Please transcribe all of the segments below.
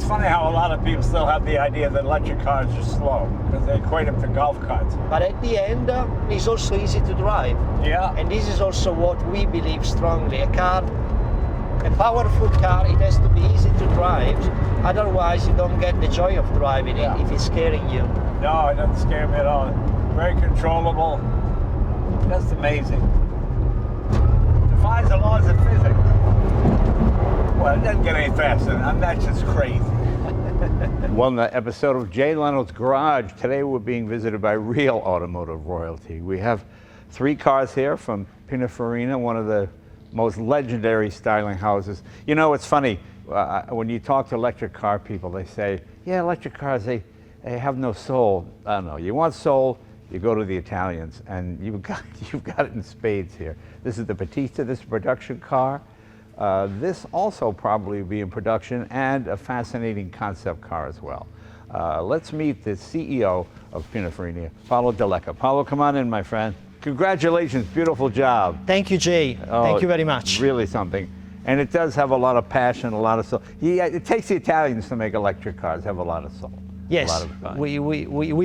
It's funny how a lot of people still have the idea that electric cars are slow because they equate them to golf carts. But at the end, it's also easy to drive. Yeah. And this is also what we believe strongly. A powerful car, it has to be easy to drive. Otherwise, you don't get the joy of driving it if it's scaring you. No, it doesn't scare me at all. Very controllable. Just amazing. Defies the laws of physics. Well, it doesn't get any faster. That's just crazy. Well, in the episode of Jay Leno's Garage, today we're being visited by real automotive royalty. We have 3 cars here from Pininfarina, one of the most legendary styling houses. You know, it's funny, when you talk to electric car people, they say, yeah, electric cars, they have no soul. I don't know, you want soul, you go to the Italians, and you've got it in spades here. This is the Battista, this is a production car. This also probably will be in production, and a fascinating concept car as well. Let's meet the CEO of Pininfarina, Paolo Dellacha. Paolo, come on in, my friend. Congratulations, beautiful job. Thank you, Jay. Thank you very much. Really something. And it does have a lot of passion, a lot of soul. Yeah, it takes the Italians to make electric cars, have a lot of soul. Yes, we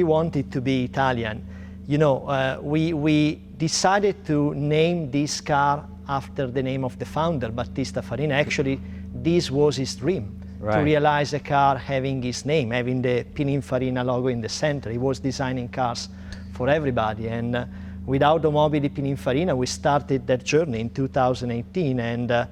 want it to be Italian. You know, we decided to name this car after the name of the founder, Battista Farina. Actually, this was his dream, to realize a car having his name, having the Pininfarina logo in the center. He was designing cars for everybody. And with Automobili Pininfarina, we started that journey in 2018, and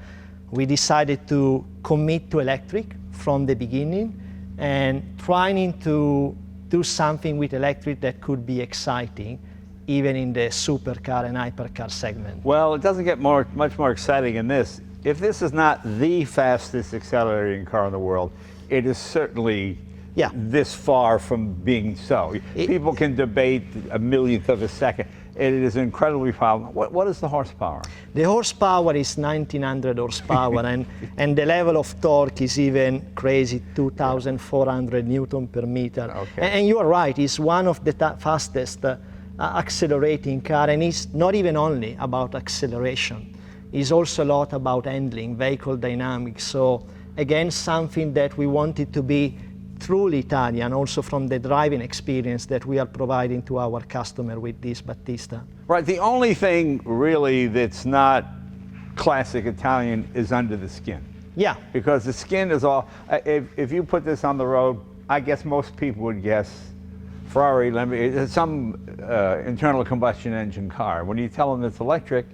we decided to commit to electric from the beginning and trying to do something with electric that could be exciting, even in the supercar and hypercar segment. Well, it doesn't get much more exciting than this. If this is not the fastest accelerating car in the world, it is certainly this far from being so. People can debate a millionth of a second. It is incredibly powerful. What is the horsepower? The horsepower is 1900 horsepower, and the level of torque is even crazy, 2,400 Newton per meter. Okay. And you are right, it's one of the fastest accelerating car, and it's not even only about acceleration. It's also a lot about handling, vehicle dynamics. So again, something that we wanted to be truly Italian, also from the driving experience that we are providing to our customer with this Battista. Right, the only thing really that's not classic Italian is under the skin. Yeah. Because the skin is all, if you put this on the road, I guess most people would guess Ferrari, some internal combustion engine car. When you tell them it's electric,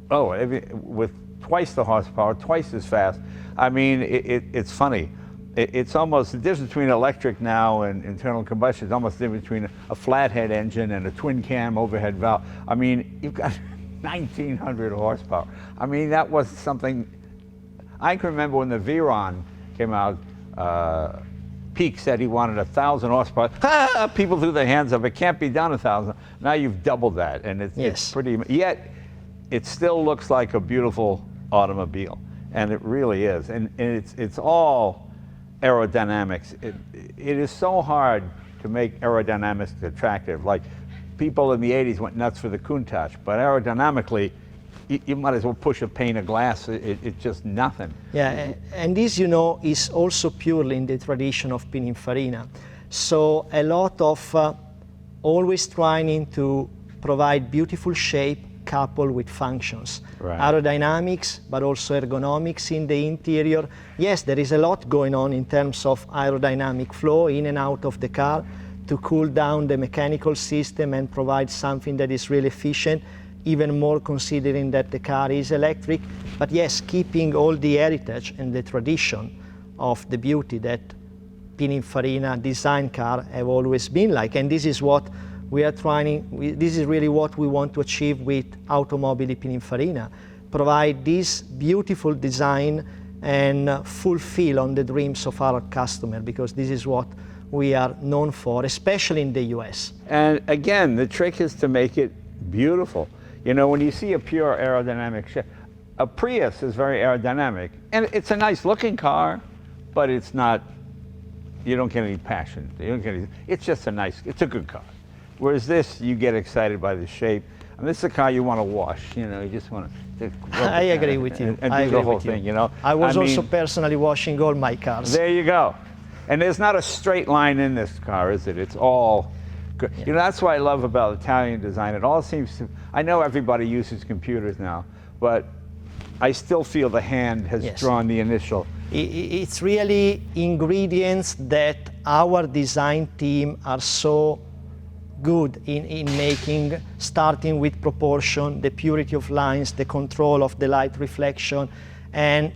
with twice the horsepower, twice as fast. I mean, it's funny. It's almost the difference between electric now and internal combustion is almost the difference between a flathead engine and a twin cam overhead valve. I mean, you've got 1,900 horsepower. I mean, that was something. I can remember when the Veyron came out. Peak said he wanted 1,000 horsepower. People threw their hands up. It can't be done 1,000. Now you've doubled that, and it's pretty. Yet, it still looks like a beautiful automobile, and it really is. And it's all aerodynamics. It is so hard to make aerodynamics attractive. Like people in the 80s went nuts for the Countach, but aerodynamically, you might as well push a pane of glass. It's just nothing. Yeah, and this, you know, is also purely in the tradition of Pininfarina. So a lot of always trying to provide beautiful shape coupled with functions. Right. Aerodynamics, but also ergonomics in the interior. Yes, there is a lot going on in terms of aerodynamic flow in and out of the car to cool down the mechanical system and provide something that is really efficient, even more considering that the car is electric. But yes, keeping all the heritage and the tradition of the beauty that Pininfarina design car have always been like. And this is what we are trying, this is really what we want to achieve with Automobili Pininfarina. Provide this beautiful design and fulfill on the dreams of our customer, because this is what we are known for, especially in the US. And again, the trick is to make it beautiful. You know, when you see a pure aerodynamic shape, a Prius is very aerodynamic, and it's a nice looking car, but it's not, you don't get any passion. You don't get any, it's just a nice, it's a good car. Whereas this, you get excited by the shape. And this is a car you want to wash, you know, you just want to I agree with you. and I do agree the whole with you. thing, you know. I was also mean, personally washing all my cars. there you go. And there's not a straight line in this car, is it? It's all good. Yeah. You know, that's what I love about Italian design. It all seems to, I know everybody uses computers now, but I still feel the hand has Yes. drawn the initial. It's really ingredients that our design team are so good in making, starting with proportion, the purity of lines, the control of the light reflection, and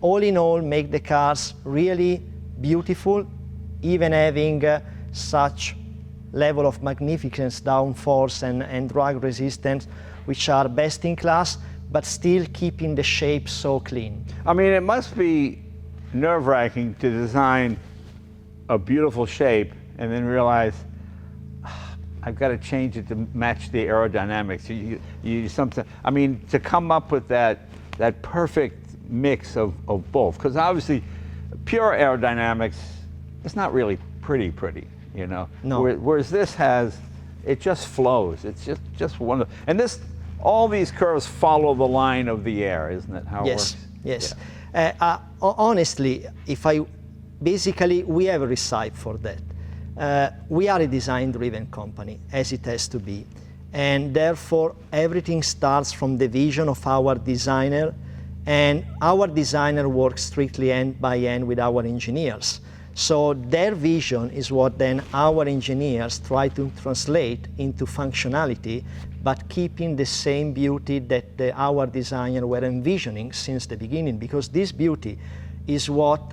all in all make the cars really beautiful, even having such level of magnificence, downforce and drag resistance, which are best in class, but still keeping the shape so clean. I mean, it must be nerve-wracking to design a beautiful shape and then realize, I've got to change it to match the aerodynamics. I mean, to come up with that perfect mix of both, because obviously pure aerodynamics, it's not really pretty, you know. No. Whereas this has, it just flows. It's just wonderful. And this, all these curves follow the line of the air, isn't it? How it Yes, works? yes. Honestly, basically we have a recipe for that. We are a design-driven company, as it has to be, and therefore everything starts from the vision of our designer, and our designer works strictly hand by hand with our engineers. So their vision is what then our engineers try to translate into functionality, but keeping the same beauty that our designer were envisioning since the beginning, because this beauty is what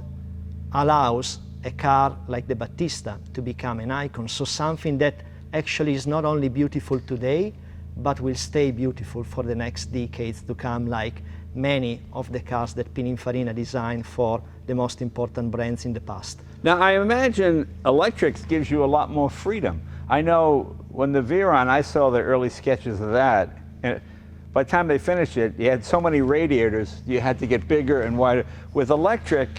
allows a car like the Battista to become an icon. So something that actually is not only beautiful today, but will stay beautiful for the next decades to come, like many of the cars that Pininfarina designed for the most important brands in the past. Now, I imagine electrics gives you a lot more freedom. I know when the Veyron, I saw the early sketches of that, and by the time they finished it, you had so many radiators, you had to get bigger and wider. With electric,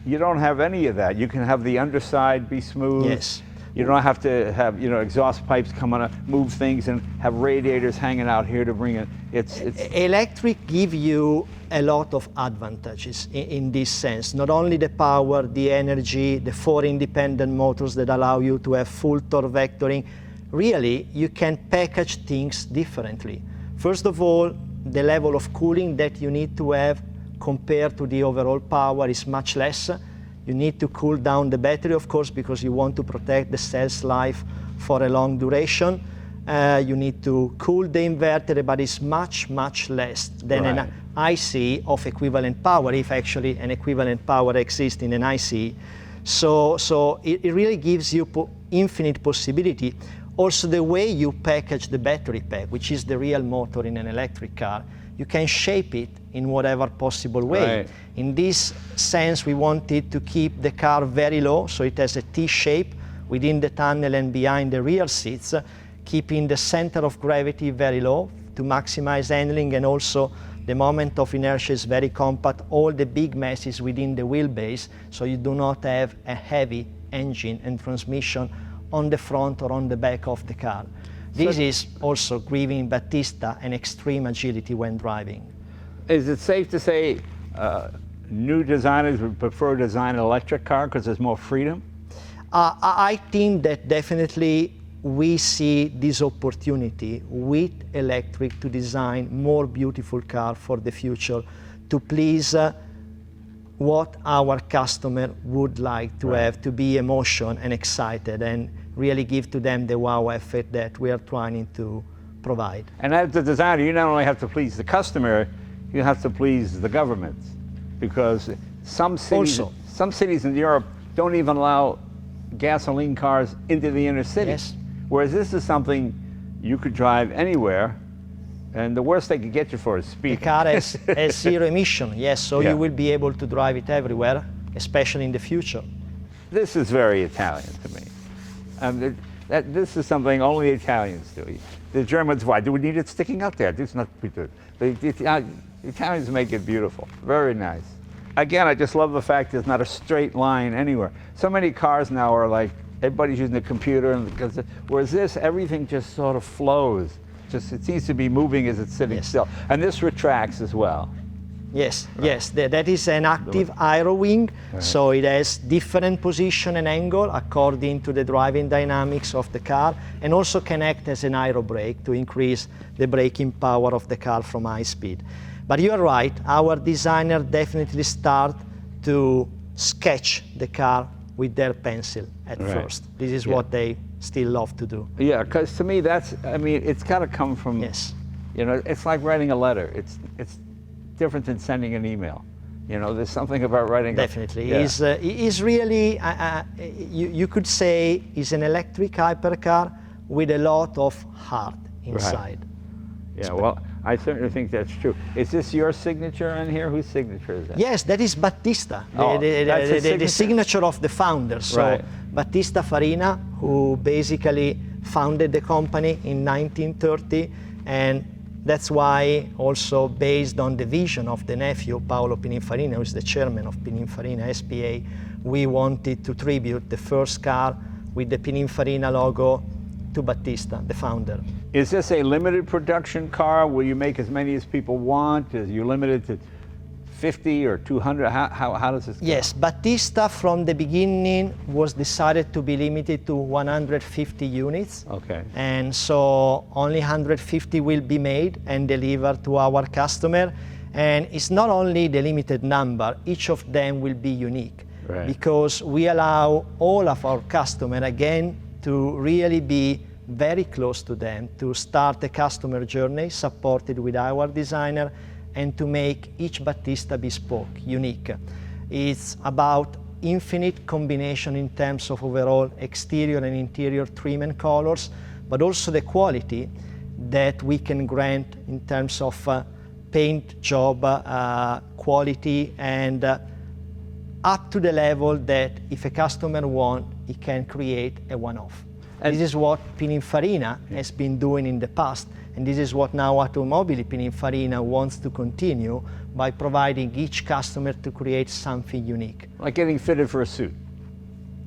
you don't have any of that. You can have the underside be smooth. Yes. You don't have to have, you know, exhaust pipes coming up, move things, and have radiators hanging out here to bring it. It's Electric give you a lot of advantages in this sense. Not only the power, the energy, the 4 independent motors that allow you to have full torque vectoring. Really, you can package things differently. First of all, the level of cooling that you need to have compared to the overall power is much less. You need to cool down the battery, of course, because you want to protect the cell's life for a long duration. You need to cool the inverter, but it's much, much less than Right. an IC of equivalent power, if actually an equivalent power exists in an IC. So it really gives you infinite possibility. Also, the way you package the battery pack, which is the real motor in an electric car, you can shape it in whatever possible way. Right. In this sense, we wanted to keep the car very low, so it has a T shape within the tunnel and behind the rear seats, keeping the center of gravity very low to maximize handling, and also the moment of inertia is very compact. All the big mass is within the wheelbase, so you do not have a heavy engine and transmission on the front or on the back of the car. This is also giving Battista an extreme agility when driving. Is it safe to say new designers would prefer to design an electric car because there's more freedom? I think that definitely we see this opportunity with electric to design more beautiful car for the future to please what our customer would like to have, to be emotion and excited and really give to them the wow effect that we are trying to provide. And as a designer, you not only have to please the customer, you have to please the government, because some cities in Europe don't even allow gasoline cars into the inner city. Yes. Whereas this is something you could drive anywhere, and the worst they could get you for is The speeding. car has zero emission, yes, so Yeah. you will be able to drive it everywhere, especially in the future. This is very Italian to me. This is something only Italians do. The Germans, why do we need it sticking out there? This is not the Italians make it beautiful. Very nice. Again, I just love the fact there's not a straight line anywhere. So many cars now are like everybody's using the computer, whereas this, everything just sort of flows. it seems to be moving as it's sitting Yes. still. And this retracts as well. Yes, yes, that is an active aero wing, so it has different position and angle according to the driving dynamics of the car, and also can act as an aero brake to increase the braking power of the car from high speed. But you are right, our designer definitely start to sketch the car with their pencil at first. This is what they still love to do. Yeah, because to me that's, I mean, it's got to come from, Yes. you know, it's like writing a letter. It's different than sending an email. You know, there's something about writing. Definitely, Yeah. it is really, you could say, is an electric hypercar with a lot of heart inside. Yeah, well, I certainly think that's true. Is this your signature on here? Whose signature is that? Yes, that is Battista, that's his the signature of the founder. So Right. Battista Farina, who basically founded the company in 1930, and that's why also based on the vision of the nephew, Paolo Pininfarina, who is the chairman of Pininfarina SPA, we wanted to tribute the first car with the Pininfarina logo to Battista, the founder. Is this a limited production car? Will you make as many as people want? Is you limited to 50 or 200? How does this go? Yes, Battista from the beginning was decided to be limited to 150 units. Okay. And so only 150 will be made and delivered to our customer. And it's not only the limited number, each of them will be unique. Right. Because we allow all of our customers, again, to really be very close to them, to start a customer journey supported with our designer, and to make each Battista bespoke, unique. It's about infinite combination in terms of overall exterior and interior trim and colors, but also the quality that we can grant in terms of paint job quality, and up to the level that if a customer wants, he can create a one-off. And this is what Pininfarina has been doing in the past, and this is what now Automobili Pininfarina wants to continue by providing each customer to create something unique. Like getting fitted for a suit.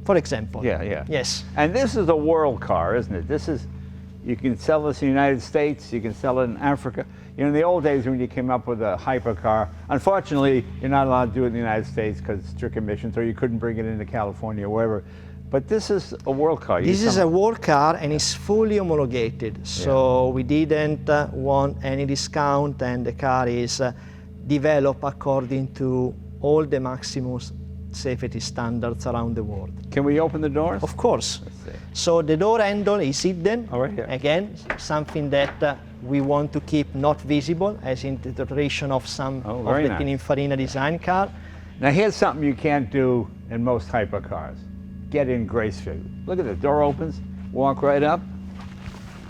For example. Yeah, yeah. Yes. And this is a world car, isn't it? This is, you can sell this in the United States, you can sell it in Africa. You know, in the old days when you came up with a hypercar, unfortunately, you're not allowed to do it in the United States because it's strict emissions, or you couldn't bring it into California or wherever. But this is a world car. This is a world car and it's fully homologated. So we didn't want any discount, and the car is developed according to all the maximum safety standards around the world. Can we open the doors? Of course. Let's see. So the door handle is hidden. Oh, right here. Again, something that we want to keep not visible, as in the tradition of some of very the nice. Pininfarina design car. Now here's something you can't do in most hypercars. Get in gracefully. Look at the door opens, walk right up,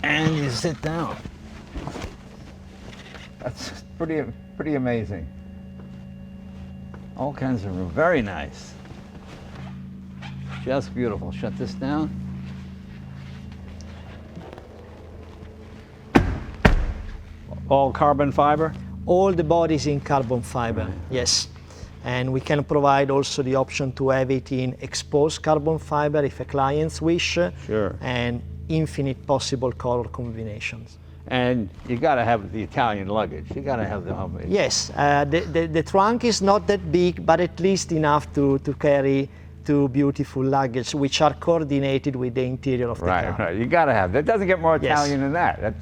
and you sit down. That's pretty amazing. All kinds of room, very nice. Just beautiful. Shut this down. All carbon fiber? All the body is in carbon fiber, yes. And we can provide also the option to have it in exposed carbon fiber if a client's wish. Sure. And infinite possible color combinations. And you got to have the Italian luggage. You got to have the homemade. Yes, the trunk is not that big, but at least enough to carry two beautiful luggage, which are coordinated with the interior of the car. Right. You got to have that. Doesn't get more Yes. Italian than that.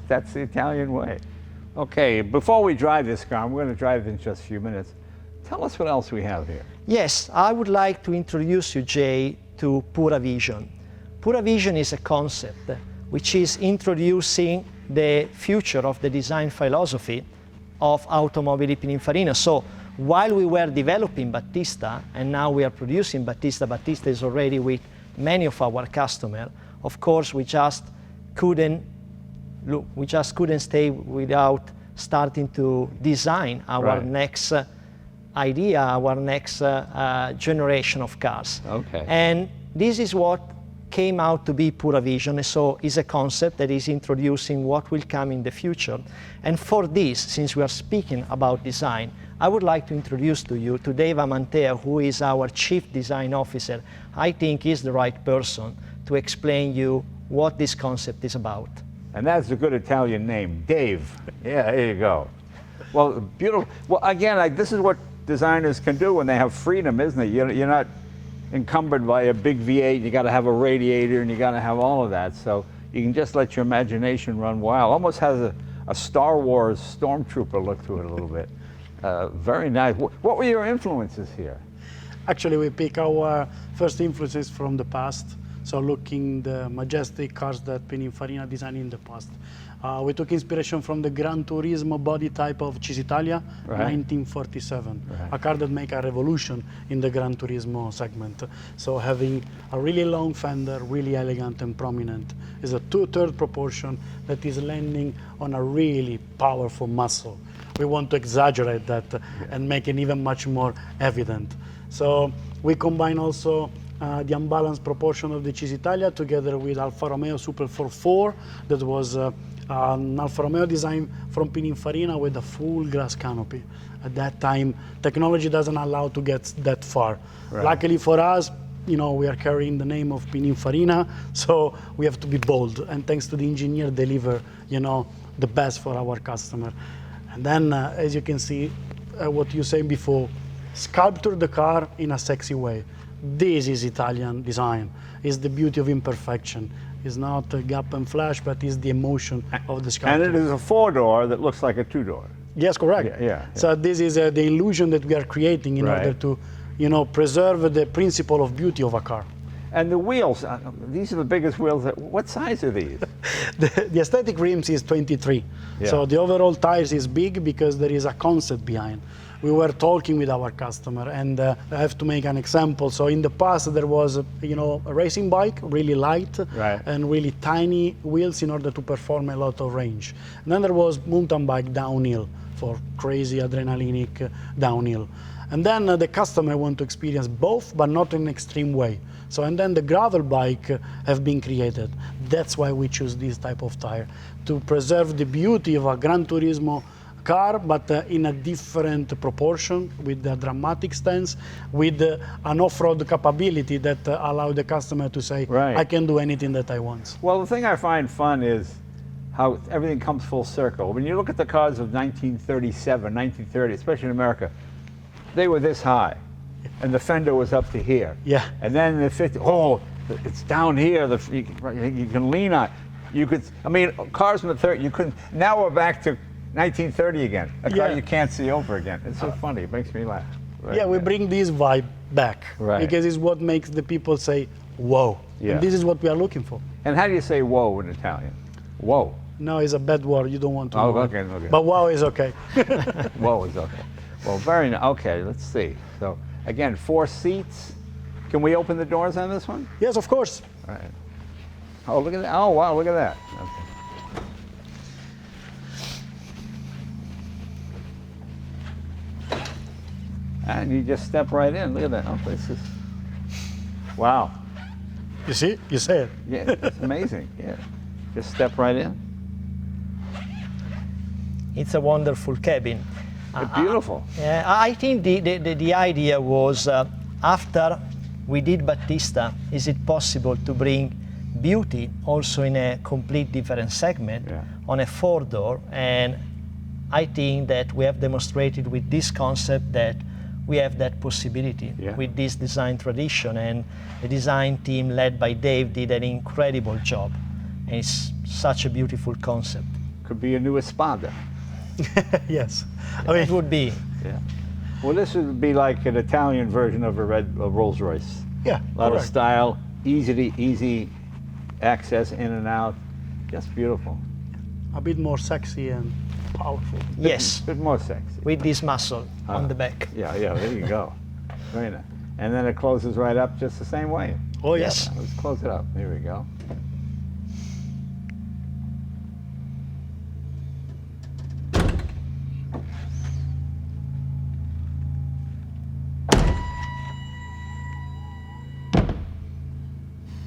That's the Italian way. Okay, before we drive this car, we're going to drive it in just a few minutes. Tell us what else we have here. Yes, I would like to introduce you, Jay, to Pura Vision. Pura Vision is a concept which is introducing the future of the design philosophy of Automobili Pininfarina. So while we were developing Battista, and now we are producing Battista, Battista is already with many of our customers. Of course, we just couldn't stay without starting to design our next idea, our next generation of cars. Okay. And this is what came out to be Pura Vision. So it's a concept that is introducing what will come in the future. And for this, since we are speaking about design, I would like to introduce to you to Dave Amantea, who is our Chief Design Officer. I think he's the right person to explain you what this concept is about. And that's a good Italian name, Dave. Yeah, there you go. Well, beautiful. Well, again, this is what designers can do when they have freedom, isn't it? You're not encumbered by a big V8. You got to have a radiator, and you got to have all of that. So you can just let your imagination run wild. Almost has a Star Wars stormtrooper look to it a little bit. Very nice. What were your influences here? Actually, we pick our first influences from the past. So looking the majestic cars that Pininfarina designed in the past. We took inspiration from the Gran Turismo body type of Cisitalia, Right. 1947. Right. A car that made a revolution in the Gran Turismo segment. So having a really long fender, really elegant and prominent, is a 2/3 proportion that is landing on a really powerful muscle. We want to exaggerate that and make it even much more evident. So we combine also the unbalanced proportion of the Cisitalia together with Alfa Romeo Super 4 that was an Alfa Romeo design from Pininfarina with a full glass canopy. At that time, technology doesn't allow to get that far. Right. Luckily for us, you know, we are carrying the name of Pininfarina, so we have to be bold. And thanks to the engineer, deliver, you know, the best for our customer. And then, as you can see, what you said before, sculpture the car in a sexy way. This is Italian design. It's the beauty of imperfection. It's not a gap and flash, but it's the emotion of the sculpture. And it is a 4-door that looks like a 2-door. Yes, correct. Yeah. So this is the illusion that we are creating in Right. order to, you know, preserve the principle of beauty of a car. And the wheels, these are the biggest wheels. What size are these? The aesthetic rims is 23. Yeah. So the overall tires is big because there is a concept behind. We were talking with our customer, and I have to make an example. So in the past there was, you know, a racing bike, really light, Right. and really tiny wheels in order to perform a lot of range. And then there was mountain bike downhill for crazy adrenalinic downhill. And then the customer want to experience both, but not in an extreme way. So, and then the gravel bike have been created. That's why we choose this type of tire, to preserve the beauty of a Gran Turismo car, but in a different proportion, with a dramatic stance, with an off-road capability that allow the customer to say, Right. I can do anything that I want. Well, the thing I find fun is how everything comes full circle. When you look at the cars of 1937, 1930, especially in America, they were this high, and the fender was up to here. Yeah. And then in the 50, it's down here. You can lean on. You could. I mean, cars from the 30, you couldn't. Now we're back to 1930 again. A car Yeah. you can't see over again. It's so funny. It makes me laugh. Right. Yeah, we bring this vibe back, Right. because it's what makes the people say, whoa. Yeah. And this is what we are looking for. And how do you say "whoa" in Italian? Whoa. No, it's a bad word. You don't want to Oh, know it. okay. But wow is okay. Whoa is okay. Well, very nice. Okay, let's see. So again, 4 seats. Can we open the doors on this one? Yes, of course. All right. Oh, look at that. Oh, wow, look at that. Okay. And you just step right in. Look at that. Oh, this is, wow. You see? You say it. Yeah, it's amazing. Yeah. Just step right in. It's a wonderful cabin. It's beautiful. I think the idea was, after we did Battista, is it possible to bring beauty also in a complete different segment, Yeah. on a 4-door? And I think that we have demonstrated with this concept that we have that possibility, Yeah. with this design tradition. And the design team led by Dave did an incredible job. And it's such a beautiful concept. Could be a new Espada. Yes. It would be. Yeah. Well, this would be like an Italian version of a Rolls Royce. Yeah, A lot of correct. style, easy access in and out. Just beautiful. A bit more sexy and powerful. Yes, A bit more sexy. with this muscle on the back. Yeah, there you go. Very nice. And then it closes right up just the same way. Oh, Yes. Let's close it up. Here we go.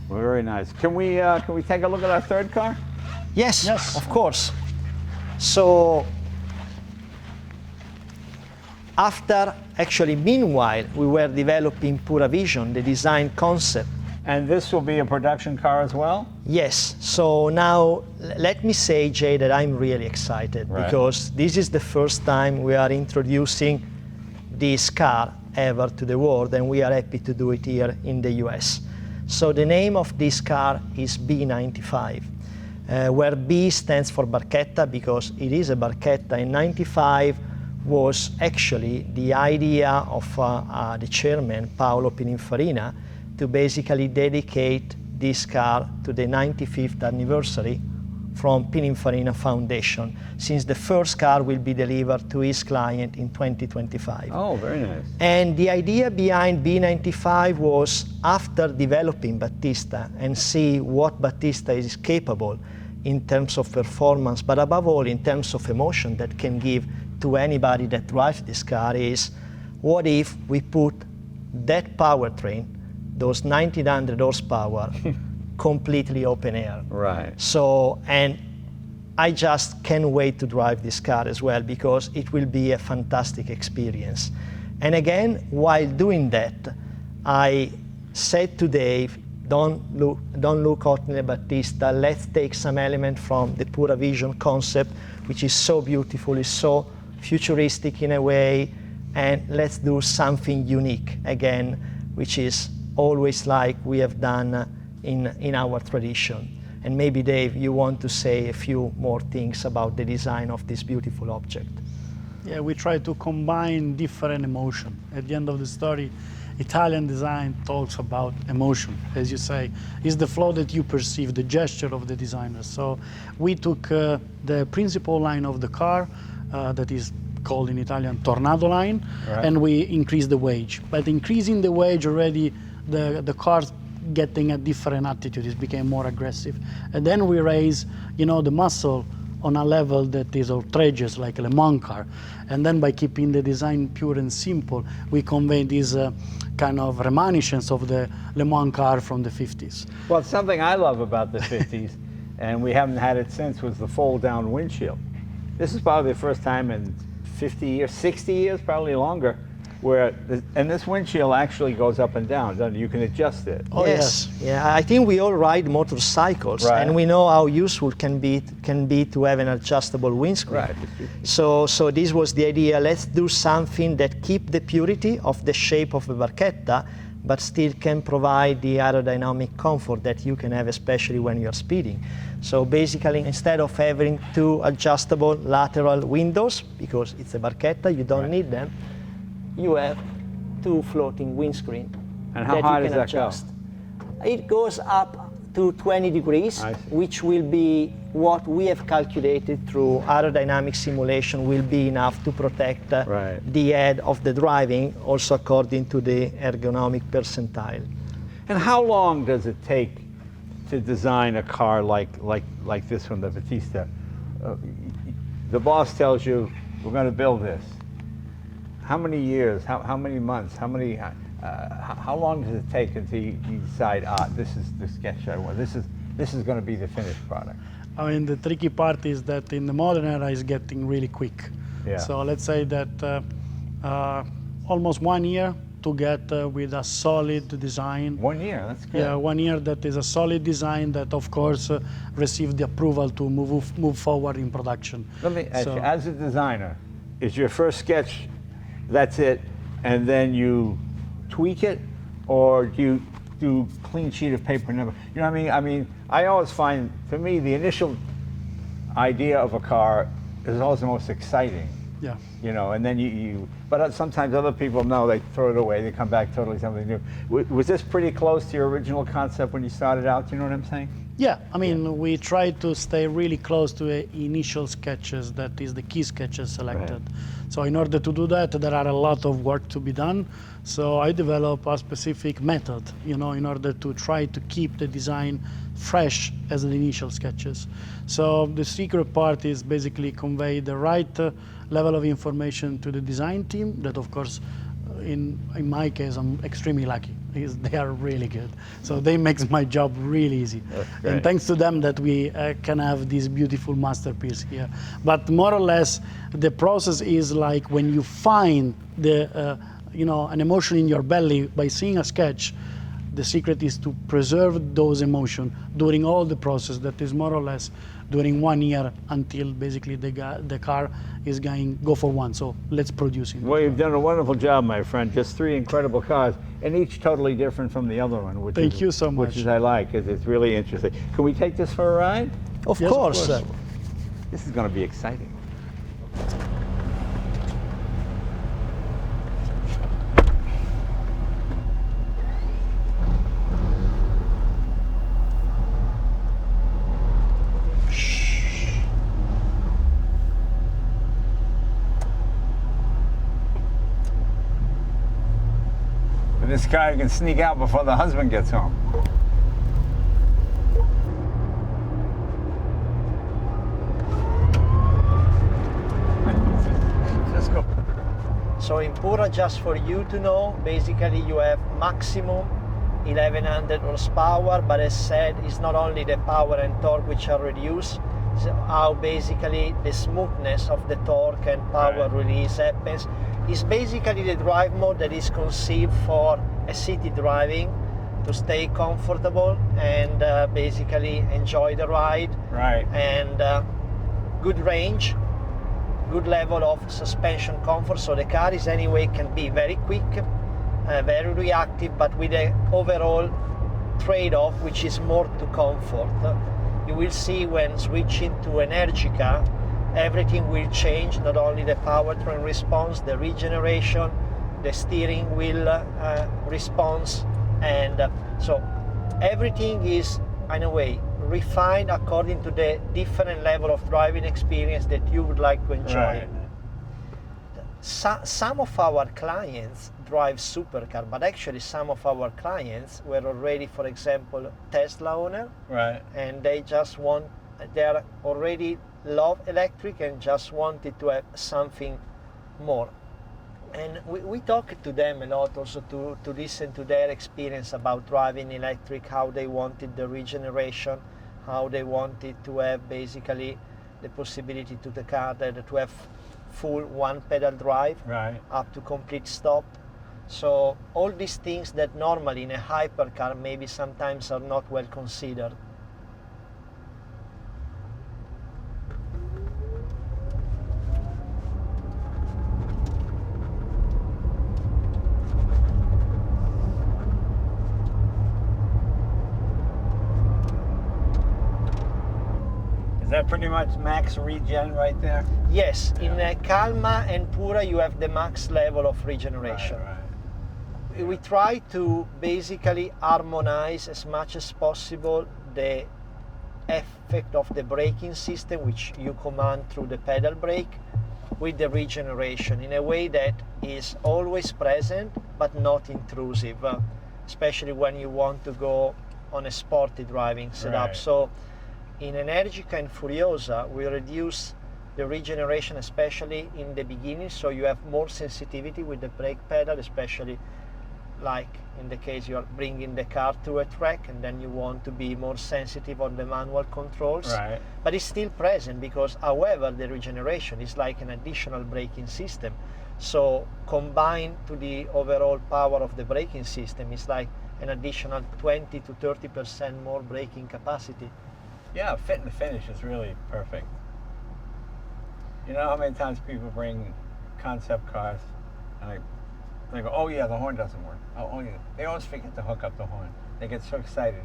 Well, very nice. Can we take a look at our third car? Yes, Yes. of course. So meanwhile, we were developing Pura Vision, the design concept And this will be a production car as well? Yes, so now let me say, Jay, that I'm really excited because this is the first time we are introducing this car ever to the world, and we are happy to do it here in the US. So the name of this car is B95, where B stands for Barchetta because it is a Barchetta, and 95 was actually the idea of the chairman, Paolo Pininfarina, to basically dedicate this car to the 95th anniversary from Pininfarina Foundation, since the first car will be delivered to his client in 2025. Oh, very nice. And the idea behind B95 was, after developing Battista and see what Battista is capable in terms of performance, but above all in terms of emotion that can give to anybody that drives this car, is what if we put that powertrain, those 1900 horsepower, completely open air. Right. So, and I just can't wait to drive this car as well because it will be a fantastic experience. And again, while doing that, I said to Dave, don't look only at Battista, let's take some element from the Pura Vision concept, which is so beautiful, is so futuristic in a way, and let's do something unique again, which is always like we have done in our tradition. And maybe, Dave, you want to say a few more things about the design of this beautiful object. Yeah, we try to combine different emotion. At the end of the story, Italian design talks about emotion, as you say. It's the flow that you perceive, the gesture of the designer. So we took the principal line of the car, that is called in Italian Tornado line, and we increased the weight. But increasing the weight already, the car's getting a different attitude. It became more aggressive. And then we raise, the muscle on a level that is outrageous, like a Le Mans car. And then by keeping the design pure and simple, we convey this kind of reminiscence of the Le Mans car from the 50s. Well, something I love about the 50s, and we haven't had it since, was the fold-down windshield. This is probably the first time in 50 years, 60 years, probably longer, where, and this windshield actually goes up and down, doesn't it? You can adjust it. Oh, yes. Yeah, I think we all ride motorcycles, and we know how useful can be to have an adjustable windscreen. Right. So this was the idea. Let's do something that keep the purity of the shape of a Barchetta, but still can provide the aerodynamic comfort that you can have, especially when you're speeding. So basically, instead of having two adjustable lateral windows, because it's a Barchetta, you don't need them, you have two floating windscreen. And how high does that go? It goes up to 20 degrees, which will be what we have calculated through aerodynamic simulation will be enough to protect the head of the driving, also according to the ergonomic percentile. And how long does it take to design a car like this one, the Battista? The boss tells you, we're going to build this. How many years, how many months, how long does it take until you decide, this is the sketch I want, this is going to be the finished product? I mean, the tricky part is that in the modern era it's getting really quick. Yeah. So let's say that almost 1 year to get with a solid design. 1 year, that's good. Yeah, 1 year that is a solid design that, of course, received the approval to move forward in production. Let me ask you, as a designer, is your first sketch, that's it, and then you tweak it, or do you do clean sheet of paper number? You know what I mean? I mean, I always find, to me, the initial idea of a car is always the most exciting. Yeah. And then but sometimes other people know, they throw it away, they come back totally something new. Was this pretty close to your original concept when you started out, you know what I'm saying? Yeah, I mean, we tried to stay really close to the initial sketches, that is the key sketches selected. So in order to do that, there are a lot of work to be done. So I developed a specific method, in order to try to keep the design fresh as the initial sketches. So the secret part is basically convey the right level of information to the design team that, of course, in my case, I'm extremely lucky. They are really good. So they make my job really easy. And thanks to them that we can have this beautiful masterpiece here. But more or less, the process is like when you find the, an emotion in your belly by seeing a sketch, the secret is to preserve those emotions during all the process that is more or less during 1 year until basically the car is going go for one. So let's produce it. Well, you've done a wonderful job, my friend. Just 3 incredible cars, and each totally different from the other one. Which Thank is, you so much. Which is I like. It's really interesting. Can we take this for a ride? Of Yes, of course. course. This is going to be exciting. And this guy can sneak out before the husband gets home. Let's go. So in Pura, just for you to know, basically you have maximum 1100 horsepower, but as said, it's not only the power and torque which are reduced, it's how basically the smoothness of the torque and power Right. release happens. It's basically the drive mode that is conceived for a city driving to stay comfortable and basically enjoy the ride, Right. and good range, good level of suspension comfort. So the car is anyway can be very quick, very reactive, but with an overall trade-off which is more to comfort. You will see when switching to Energica, everything will change, not only the powertrain response, the regeneration, the steering wheel response, and so everything is in a way refined according to the different level of driving experience that you would like to enjoy. Right. Some of our clients drive supercar, but actually some of our clients were already, for example, Tesla owner, Right. and they are already love electric and just wanted to have something more. And we talked to them a lot also to listen to their experience about driving electric, how they wanted the regeneration, how they wanted to have basically the possibility to the car to have full one pedal drive Right. up to complete stop. So all these things that normally in a hypercar maybe sometimes are not well considered. Is that pretty much max regen right there? Yes, in Yeah. Calma and Pura you have the max level of regeneration. Right. We try to basically harmonize as much as possible the effect of the braking system, which you command through the pedal brake, with the regeneration in a way that is always present but not intrusive, especially when you want to go on a sporty driving setup. Right. So in Energica and Furiosa we reduce the regeneration, especially in the beginning, so you have more sensitivity with the brake pedal, especially like in the case you are bringing the car to a track and then you want to be more sensitive on the manual controls. Right. But it's still present because, however, the regeneration is like an additional braking system. So combined to the overall power of the braking system, it's like an additional 20 to 30% more braking capacity. Yeah, fit and finish is really perfect. You know how many times people bring concept cars and they go, oh yeah, the horn doesn't work. Oh yeah. They always forget to hook up the horn. They get so excited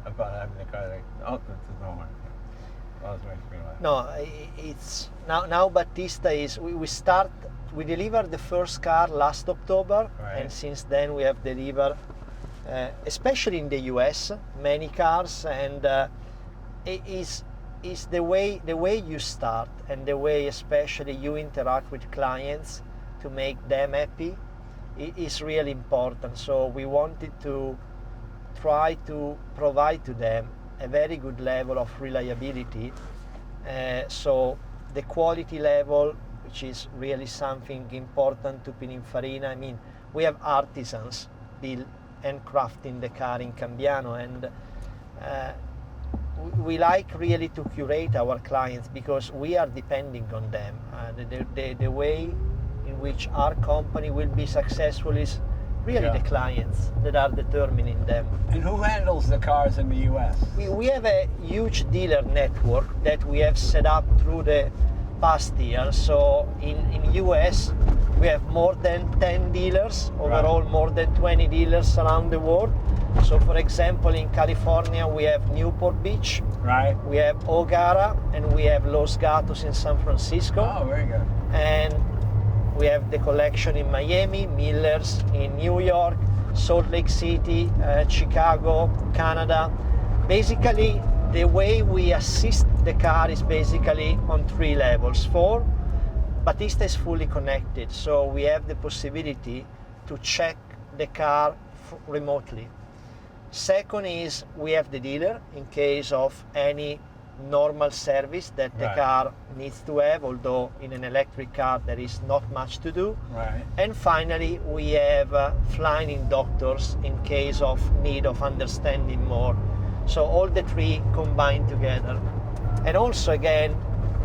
about having the car. Oh, there's no horn. Always makes me laugh. No, it's now Battista is we delivered the first car last October, Right. and since then we have delivered, especially in the US, many cars, and it is the way you start and the way especially you interact with clients to make them happy. It is really important. So we wanted to try to provide to them a very good level of reliability. So the quality level, which is really something important to Pininfarina. I mean, we have artisans build and crafting the car in Cambiano, and we like really to curate our clients because we are depending on them. The way in which our company will be successful is really Yeah. the clients that are determining them. And who handles the cars in the U.S.? We have a huge dealer network that we have set up through the past years. So in US, we have more than 10 dealers, overall more than 20 dealers around the world. So for example, in California, we have Newport Beach, Right. we have O'Gara, and we have Los Gatos in San Francisco. Oh, very good. And we have the collection in Miami, Miller's in New York, Salt Lake City, Chicago, Canada. Basically, the way we assist the car is basically on 3 levels. 4, Battista is fully connected, so we have the possibility to check the car remotely. Second is we have the dealer in case of any normal service that the Right. car needs to have, although in an electric car there is not much to do. Right. And finally, we have flying doctors in case of need of understanding more. So all the 3 combined together. And also again,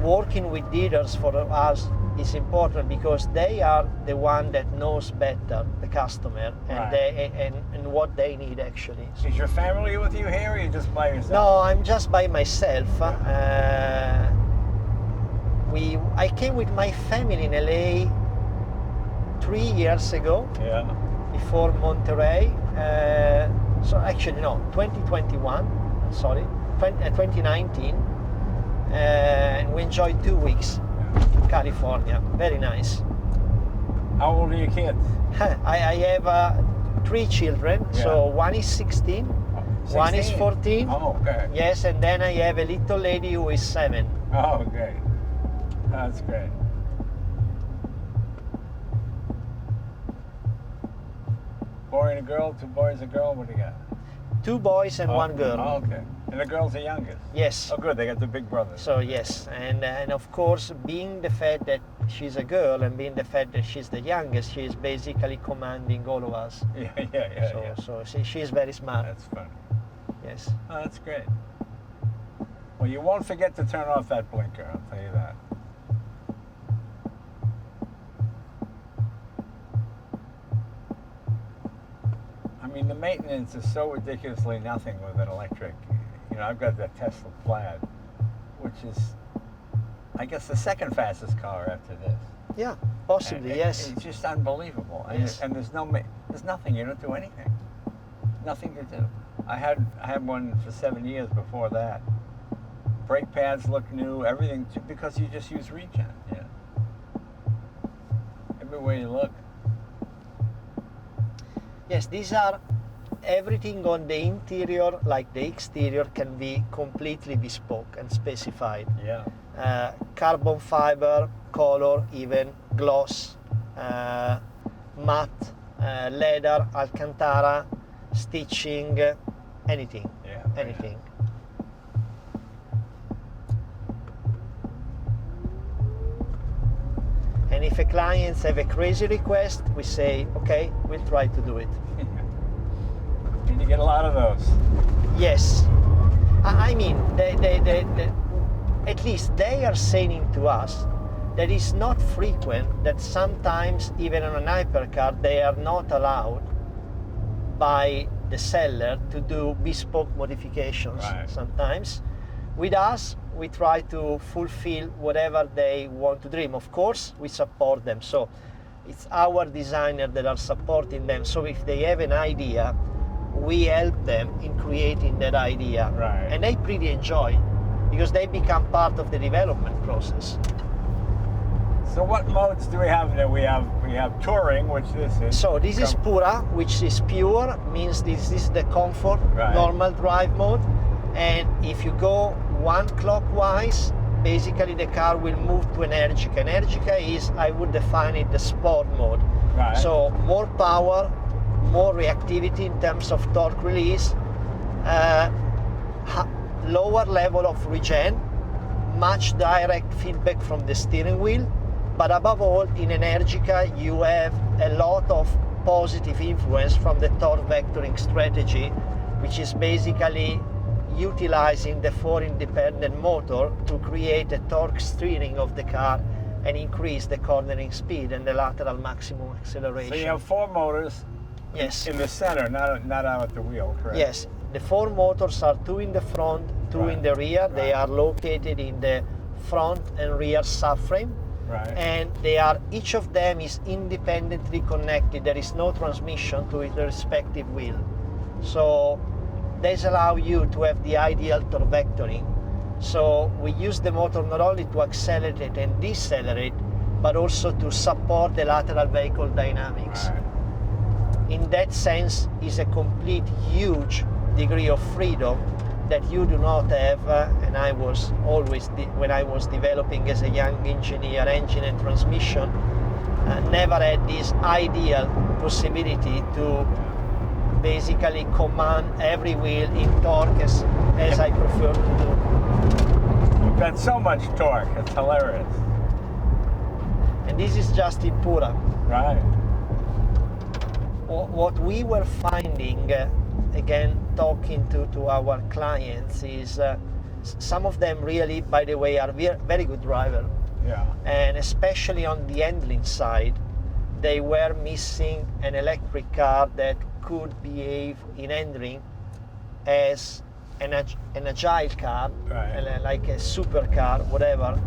working with dealers for us is important because they are the one that knows better the customer and Right. and what they need actually. Is your family with you here, or are you just by yourself? No, I'm just by myself. I came with my family in LA 3 years ago, Yeah. before Monterey. So actually no, 2021, sorry, 2019. And we enjoyed 2 weeks in California, very nice. How old are your kids? I have 3 children, so Yeah. one is 16, one is 16? 14. Oh, okay. Yes, and then I have a little lady who is 7. Oh, great. That's great. Boy and a girl, 2 boys, a girl. What do you got? 2 boys and 1 girl. Oh, okay. And the girl's the youngest. Yes. Oh, good. They got the big brother. So yes, and of course, being the fact that she's a girl and being the fact that she's the youngest, she is basically commanding all of us. Yeah. So she's very smart. That's funny. Yes. Oh, that's great. Well, you won't forget to turn off that blinker, I'll tell you that. I mean, the maintenance is so ridiculously nothing with an electric. You know, I've got that Tesla Plaid, which is, I guess, the second fastest car after this. Yeah, possibly, And yes. It's just unbelievable. And, Yes. and there's nothing. You don't do anything. Nothing to do. I had one for 7 years before that. Brake pads look new, everything, because you just use regen. Yeah. Everywhere you look. Yes, these are everything on the interior, like the exterior, can be completely bespoke and specified. Yeah. Carbon fiber, color, even gloss, matte, leather, Alcantara, stitching, anything. Yeah. Anything. And if a client have a crazy request, we say, okay, we'll try to do it. And you get a lot of those. Yes. I mean, at least they are saying to us that it's not frequent that sometimes, even on an hypercar, they are not allowed by the seller to do bespoke modifications. Right. Sometimes. With us, we try to fulfill whatever they want to dream. Of course, we support them. So it's our designers that are supporting them. So if they have an idea, we help them in creating that idea. Right. And they pretty enjoy because they become part of the development process. So what modes do we have there? We have touring, which this is. So this is Pura, which is pure, means this is the comfort, Right. normal drive mode. And if you go 1 clockwise, basically the car will move to Energica. Energica is, I would define it, the sport mode. Right. So more power, more reactivity in terms of torque release, lower level of regen, much direct feedback from the steering wheel, but above all, in Energica you have a lot of positive influence from the torque vectoring strategy, which is basically utilizing the 4 independent motor to create a torque steering of the car and increase the cornering speed and the lateral maximum acceleration. So you have 4 motors, Yes. In the center, not out at the wheel, correct? Yes. The 4 motors are 2 in the front, 2 in the rear. They are located in the front and rear subframe. Right. And each of them is independently connected. There is no transmission to the respective wheel. So these allow you to have the ideal torque vectoring. So we use the motor not only to accelerate and decelerate, but also to support the lateral vehicle dynamics. Right. In that sense, is a complete huge degree of freedom that you do not have, and I was always, when I was developing as a young engineer, engine and transmission, never had this ideal possibility to basically command every wheel in torque as I prefer to do. You've got so much torque, it's hilarious. And this is just in Pura. Right. What we were finding, again, talking to our clients, is some of them really, by the way, are very good drivers. Yeah. And especially on the handling side, they were missing an electric car that could behave in handling as an agile car, right. like a supercar, whatever,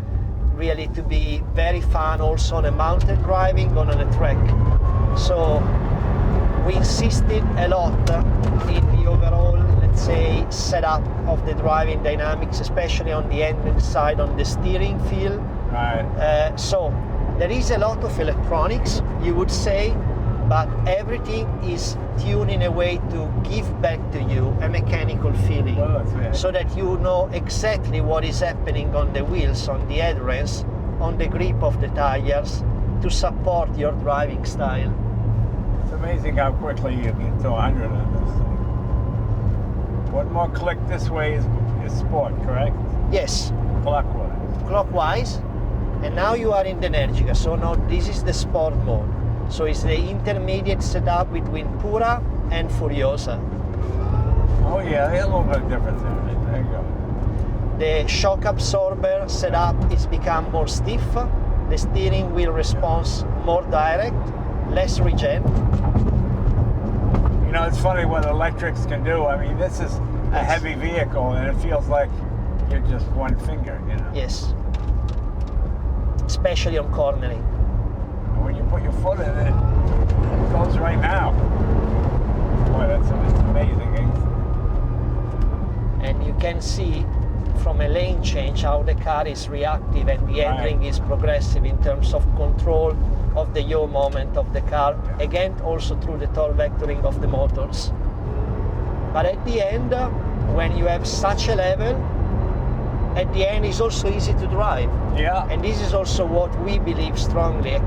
really to be very fun also on a mountain driving on a track. So we insisted a lot in the overall, let's say, setup of the driving dynamics, especially on the handling side, on the steering feel. Right. So there is a lot of electronics, you would say, but everything is tuned in a way to give back to you a mechanical feeling, so that you know exactly what is happening on the wheels, on the adherence, on the grip of the tires, to support your driving style. It's amazing how quickly you get to 100 on this thing. One more click this way is sport, correct? Yes. Clockwise. Clockwise. And now you are in the Energica, so now this is the sport mode. So it's the intermediate setup between Pura and Furiosa. Oh yeah, a little bit different there. There you go. The shock absorber setup is become more stiff. The steering wheel response more direct, less regen. You know, it's funny what electrics can do. I mean, this is a heavy vehicle and it feels like you're just one finger, you know. Yes. Especially on cornering. And when you put your foot in it, it goes right now. Boy, that's amazing. And you can see from a lane change how the car is reactive and the handling is progressive in terms of control of the yaw moment of the car. Again, also through the torque vectoring of the motors. But at the end, when you have such a level, at the end it's also easy to drive. Yeah. And this is also what we believe strongly. A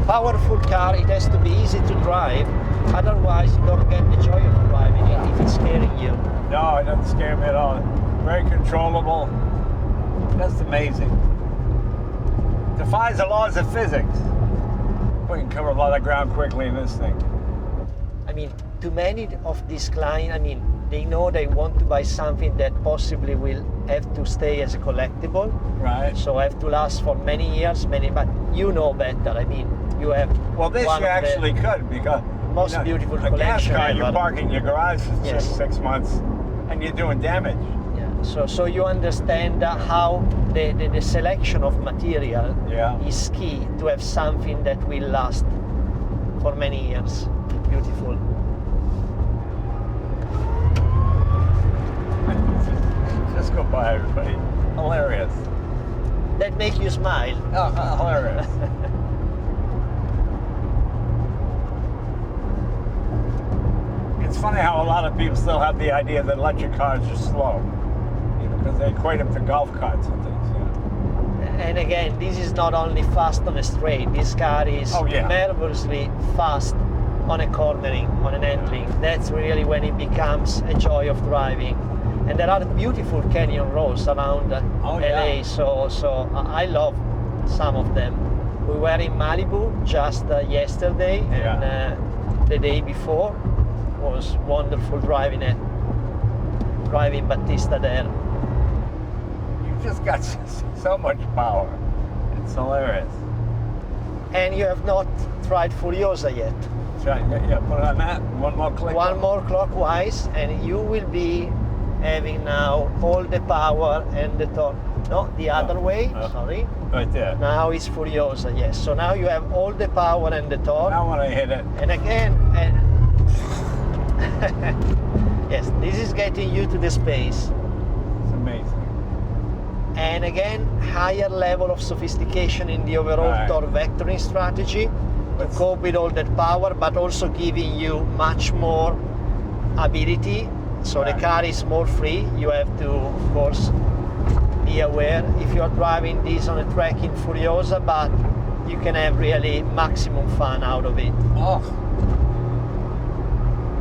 powerful car, it has to be easy to drive, otherwise you don't get the joy of driving it if it's scaring you. No, it doesn't scare me at all. Very controllable. That's amazing. Defies the laws of physics. We can cover a lot of ground quickly in this thing. I mean, to many of these clients, I mean, they know they want to buy something that possibly will have to stay as a collectible. Right. So have to last for many years, but you know better. I mean, you have well, this one you of actually the could, because most beautiful a gas collection car you ever. park in your garage for 6 months and you're doing damage. Yeah. So you understand how the selection of material is key to have something that will last for many years. Beautiful. Just go by, everybody. Hilarious. That make you smile. Oh, hilarious. It's funny how a lot of people still have the idea that electric cars are slow, because they equate them to golf carts and things. And again, this is not only fast on a straight. This car is marvelously fast on a cornering, on an handling. That's really when it becomes a joy of driving. And there are beautiful canyon roads around LA, so I love some of them. We were in Malibu just yesterday, and the day before was wonderful driving Battista there. You've just got so much power. It's hilarious. And you have not tried Furiosa yet. That's right. Yeah, put it on that. One more click. One more clockwise, and you will be having now all the power and the torque. No, the other way, sorry. Right there. Now it's Furiosa, yes. So now you have all the power and the torque. Now when I hit it. And again, yes, this is getting you to the space. It's amazing. And again, higher level of sophistication in the overall Right. torque vectoring strategy to cope with all that power, but also giving you much more ability. So Right. the car is more free. You have to, of course, be aware if you're driving this on a track in Furiosa, but you can have really maximum fun out of it. Oh.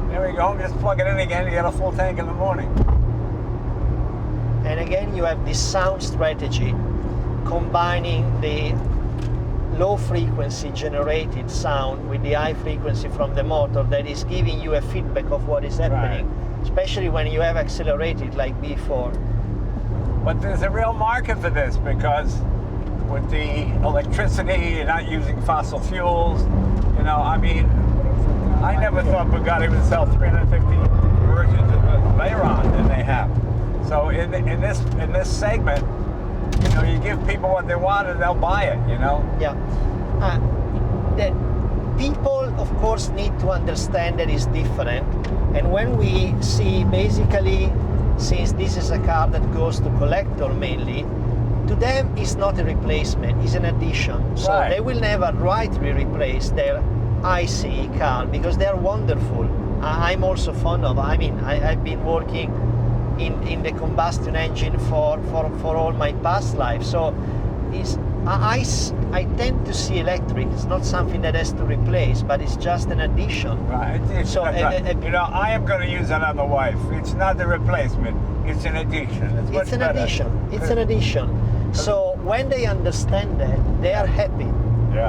There we go. Just plug it in again. You get a full tank in the morning. And again, you have this sound strategy, combining the low frequency generated sound with the high frequency from the motor that is giving you a feedback of what is happening, especially when you have accelerated like before. But there's a real market for this because with the electricity, you're not using fossil fuels. You know, I mean, I never thought Bugatti would sell 350 versions of the Veyron, and they have. So in this segment, you know, you give people what they want and they'll buy it. You know. Yeah. The people, of course, need to understand that it's different. And when we see basically, since this is a car that goes to collector mainly, to them it's not a replacement, it's an addition. So Right. they will never rightly replace their ICE car because they're wonderful. I'm also fond of, I mean, I've been working in the combustion engine for all my past life. So I tend to see electric, it's not something that has to replace, but it's just an addition. Right. So, You know, I am going to use another wife. It's not the replacement. It's an addition. It's an addition. It's an addition. So when they understand that, they are happy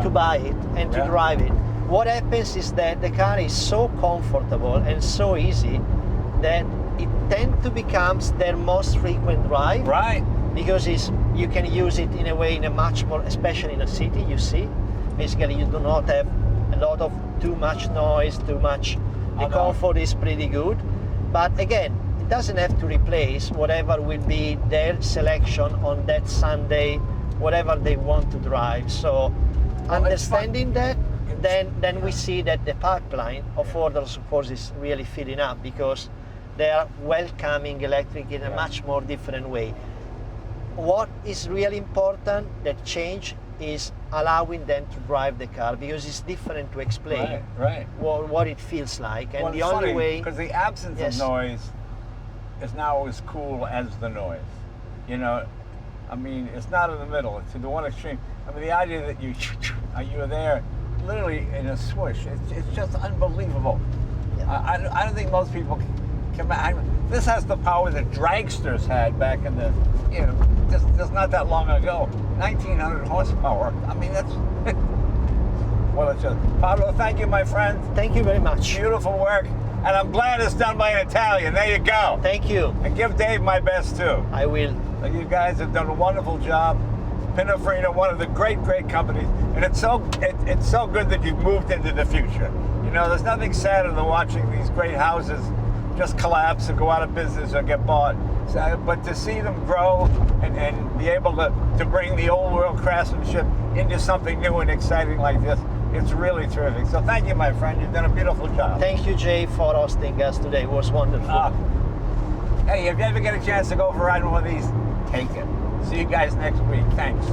to buy it and to drive it. What happens is that the car is so comfortable and so easy that it tends to become their most frequent drive. Right. Because you can use it in a way in a much more, especially in a city, you see. Basically, you do not have a lot of too much noise, too much. The comfort is pretty good. But again, it doesn't have to replace whatever will be their selection on that Sunday, whatever they want to drive. So understanding that, then we see that the pipeline of orders, of course, is really filling up because they are welcoming electric in a much more different way. What is really important, that change, is allowing them to drive the car because it's different to explain what it feels like. And the only way... Because the absence of noise is now as cool as the noise. You know, I mean, it's not in the middle. It's to the one extreme. I mean, the idea that you're there literally in a swoosh, it's just unbelievable. Yeah. I don't think most people can. This has the power that dragsters had back in the, you know, just not that long ago. 1,900 horsepower. I mean, that's, well, it's just, Paolo, thank you, my friend. Thank you very much. Beautiful work. And I'm glad it's done by an Italian. There you go. Thank you. And give Dave my best, too. I will. You guys have done a wonderful job. Pininfarina, one of the great companies. And it's so good that you've moved into the future. You know, there's nothing sadder than watching these great houses just collapse and go out of business or get bought. So, but to see them grow and be able to bring the old world craftsmanship into something new and exciting like this, it's really terrific. So thank you, my friend. You've done a beautiful job. Thank you, Jay, for hosting us today. It was wonderful. Hey, if you ever get a chance to go for a ride on one of these, take it. See you guys next week. Thanks.